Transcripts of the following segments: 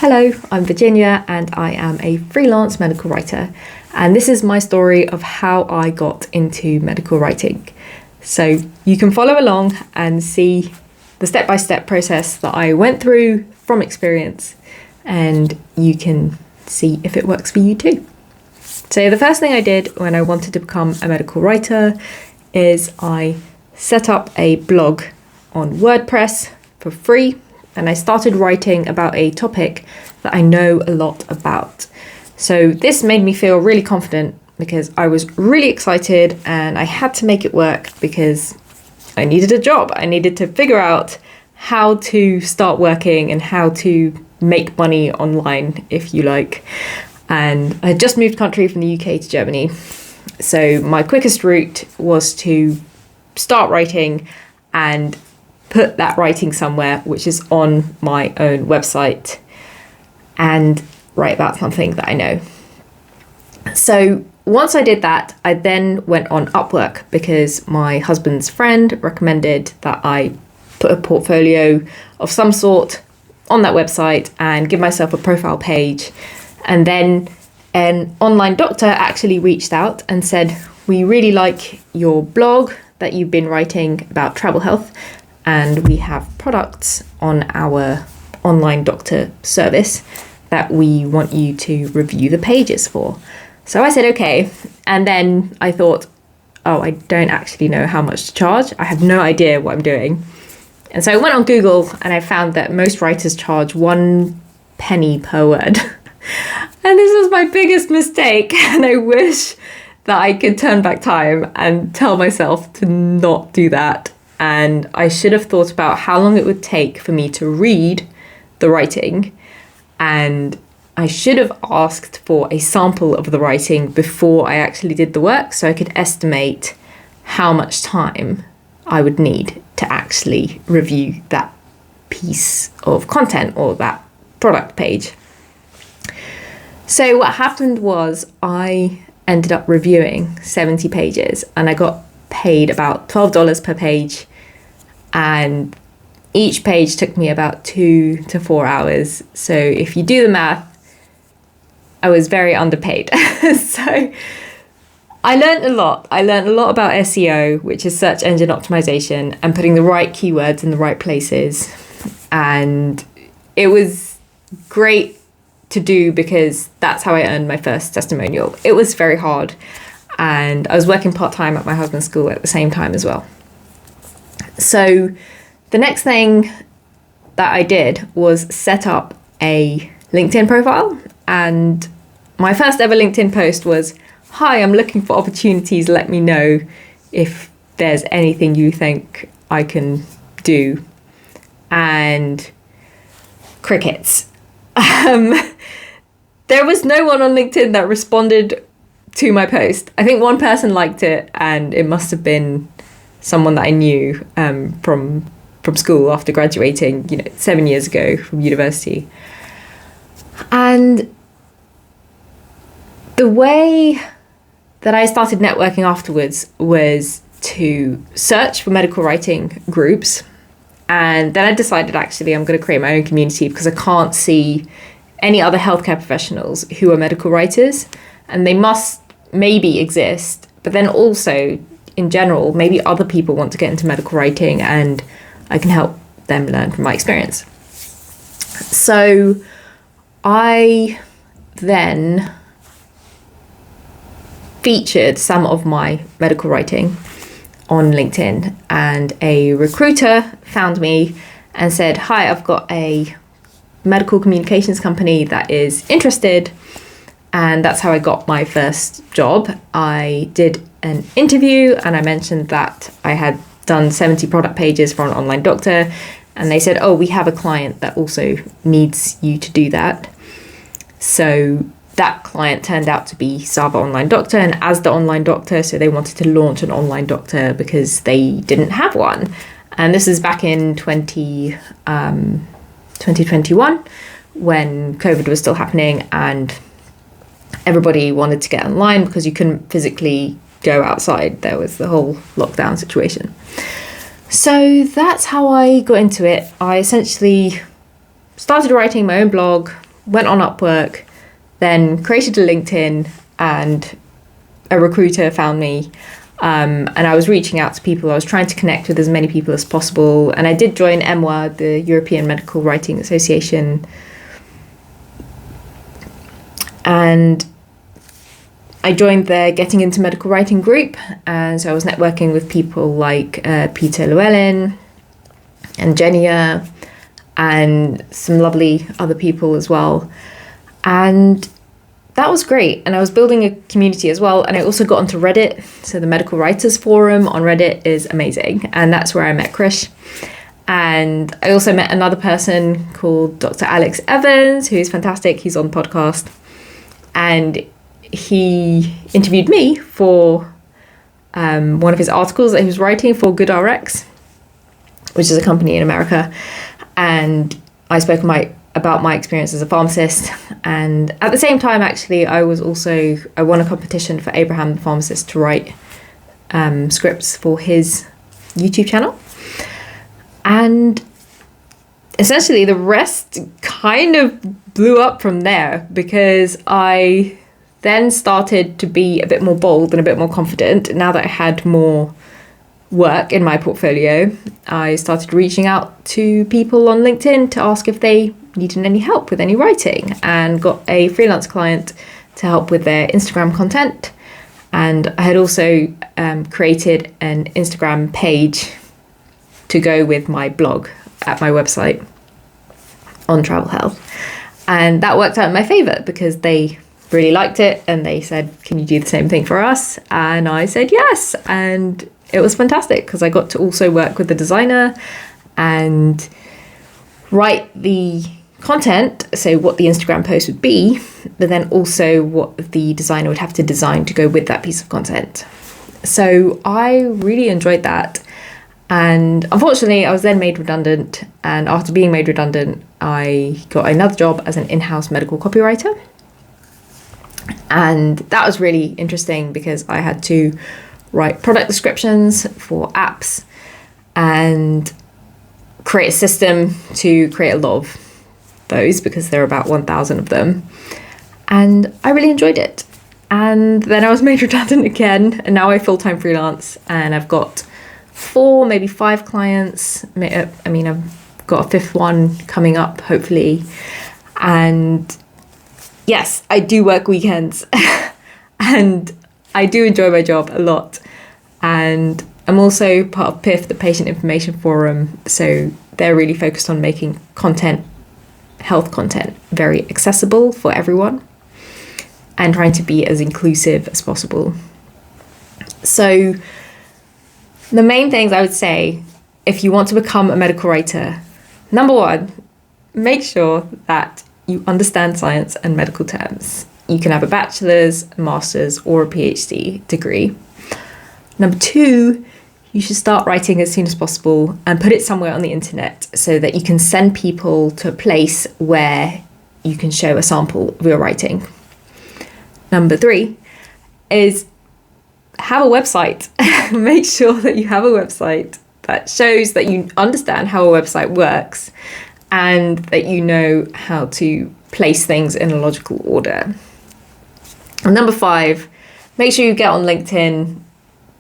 Hello, I'm Virginia and I am a freelance medical writer, and this is my story of how I got into medical writing. So you can follow along and see the step-by-step process that I went through from experience, and you can see if it works for you too. So the first thing I did when I wanted to become a medical writer is I set up a blog on WordPress for free, and I started writing about a topic that I know a lot about. So this made me feel really confident because I was really excited and I had to make it work because I needed a job. I needed to figure out how to start working and how to make money online, if you like. And I had just moved country from the UK to Germany. So my quickest route was to start writing and put that writing somewhere, which is on my own website, and write about something that I know. So once I did that, I then went on Upwork because my husband's friend recommended that I put a portfolio of some sort on that website and give myself a profile page. And then an online doctor actually reached out and said, "We really like your blog that you've been writing about travel health, and we have products on our online doctor service that we want you to review the pages for." So I said, okay. And then I thought, oh, I don't actually know how much to charge. I have no idea what I'm doing. And so I went on Google and I found that most writers charge 1 penny per word. And this was my biggest mistake. And I wish that I could turn back time and tell myself to not do that. And I should have thought about how long it would take for me to read the writing. And I should have asked for a sample of the writing before I actually did the work, so I could estimate how much time I would need to actually review that piece of content or that product page. So what happened was I ended up reviewing 70 pages and I got paid about $12 per page, and each page took me about 2 to 4 hours. So if you do the math, I was very underpaid. So I learned a lot. I learned a lot about SEO, which is search engine optimization, and putting the right keywords in the right places. And it was great to do because that's how I earned my first testimonial. It was very hard. And I was working part-time at my husband's school at the same time as well. So the next thing that I did was set up a LinkedIn profile. And my first ever LinkedIn post was, "Hi, I'm looking for opportunities. Let me know if there's anything you think I can do." And crickets. There was no one on LinkedIn that responded to my post. I think one person liked it, and it must have been someone that I knew from school after graduating, 7 years ago from university. And the way that I started networking afterwards was to search for medical writing groups. And then I decided, actually, I'm going to create my own community because I can't see any other healthcare professionals who are medical writers. And they must maybe exist, but then also, in general, maybe other people want to get into medical writing and I can help them learn from my experience. So I then featured some of my medical writing on LinkedIn, and a recruiter found me and said, "Hi, I've got a medical communications company that is interested." And that's how I got my first job. I did an interview and I mentioned that I had done 70 product pages for an online doctor. And they said, "Oh, we have a client that also needs you to do that." So that client turned out to be Sava Online Doctor and As the Online Doctor. So they wanted to launch an online doctor because they didn't have one. And this is back in 2021 when COVID was still happening and everybody wanted to get online because you couldn't physically go outside. There was the whole lockdown situation. So that's how I got into it. I essentially started writing my own blog, went on Upwork, then created a LinkedIn, and a recruiter found me. And I was reaching out to people. I was trying to connect with as many people as possible. And I did join EMWA, the European Medical Writing Association. And I joined their Getting Into Medical Writing group. And so I was networking with people like Peter Llewellyn and Genia and some lovely other people as well. And that was great. And I was building a community as well. And I also got onto Reddit. So the Medical Writers Forum on Reddit is amazing. And that's where I met Krish. And I also met another person called Dr. Alex Evans, who's fantastic. He's on the podcast. And he interviewed me for one of his articles that he was writing for GoodRx, which is a company in America. And I spoke about my experience as a pharmacist. And at the same time, actually, I won a competition for Abraham the Pharmacist to write scripts for his YouTube channel. And essentially the rest kind of blew up from there, because I then started to be a bit more bold and a bit more confident. Now that I had more work in my portfolio, I started reaching out to people on LinkedIn to ask if they needed any help with any writing, and got a freelance client to help with their Instagram content. And I had also created an Instagram page to go with my blog at my website on travel health. And that worked out in my favour, because they really liked it and they said, can you do the same thing for us? And I said yes. And it was fantastic, because I got to also work with the designer and write the content, so what the Instagram post would be, but then also what the designer would have to design to go with that piece of content. So I really enjoyed that. And unfortunately, I was then made redundant. And after being made redundant, I got another job as an in-house medical copywriter. And that was really interesting, because I had to write product descriptions for apps and create a system to create a lot of those, because there are about 1,000 of them. And I really enjoyed it. And then I was made redundant again, and now I full-time freelance, and I've got 4, maybe 5 clients. I mean, I've got a 5th one coming up, hopefully. And yes, I do work weekends and I do enjoy my job a lot. And I'm also part of PIF, the Patient Information Forum. So they're really focused on making health content, very accessible for everyone, and trying to be as inclusive as possible. So the main things I would say, if you want to become a medical writer, number 1, make sure that you understand science and medical terms. You can have a bachelor's, a master's, or a PhD degree. Number 2, you should start writing as soon as possible and put it somewhere on the internet, so that you can send people to a place where you can show a sample of your writing. Number 3 is have a website. Make sure that you have a website that shows that you understand how a website works and that you know how to place things in a logical order. And number 5, make sure you get on LinkedIn.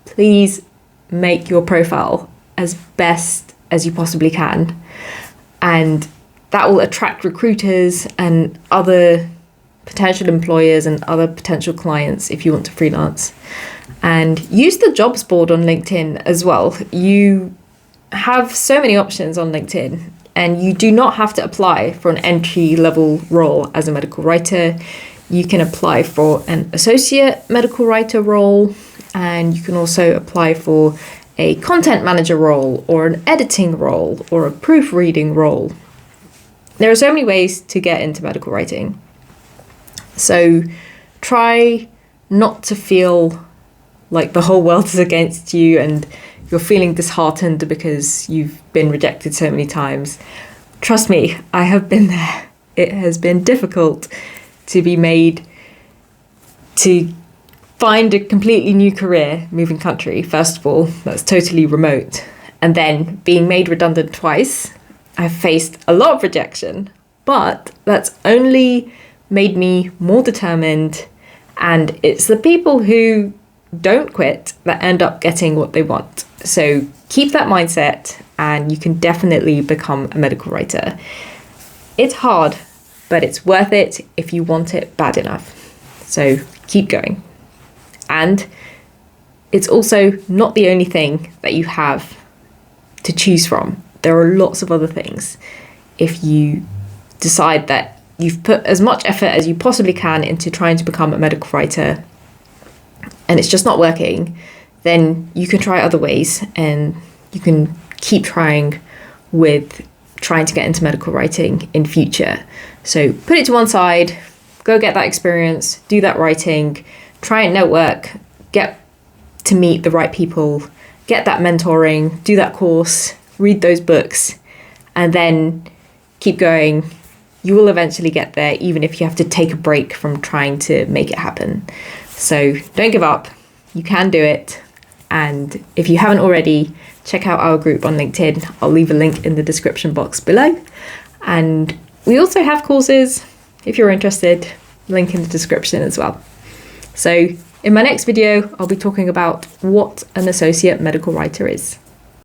Please make your profile as best as you possibly can. And that will attract recruiters and other potential employers and other potential clients if you want to freelance. And use the jobs board on LinkedIn as well. You have so many options on LinkedIn, and you do not have to apply for an entry-level role as a medical writer. You can apply for an associate medical writer role, and you can also apply for a content manager role, or an editing role, or a proofreading role. There are so many ways to get into medical writing. So try not to feel like the whole world is against you and you're feeling disheartened because you've been rejected so many times. Trust me, I have been there. It has been difficult to be made to find a completely new career moving country. First of all, that's totally remote. And then being made redundant twice, I've faced a lot of rejection, but that's only made me more determined. And it's the people who don't quit that end up getting what they want. So keep that mindset and you can definitely become a medical writer. It's hard, but it's worth it if you want it bad enough. So keep going. And it's also not the only thing that you have to choose from. There are lots of other things. If you decide that you've put as much effort as you possibly can into trying to become a medical writer and it's just not working, then you can try other ways and you can keep trying with trying to get into medical writing in future. So put it to one side, go get that experience, do that writing, try and network, get to meet the right people, get that mentoring, do that course, read those books, and then keep going. You will eventually get there, even if you have to take a break from trying to make it happen. So don't give up. You can do it. And if you haven't already, check out our group on LinkedIn. I'll leave a link in the description box below. And we also have courses, if you're interested, link in the description as well. So in my next video, I'll be talking about what an associate medical writer is.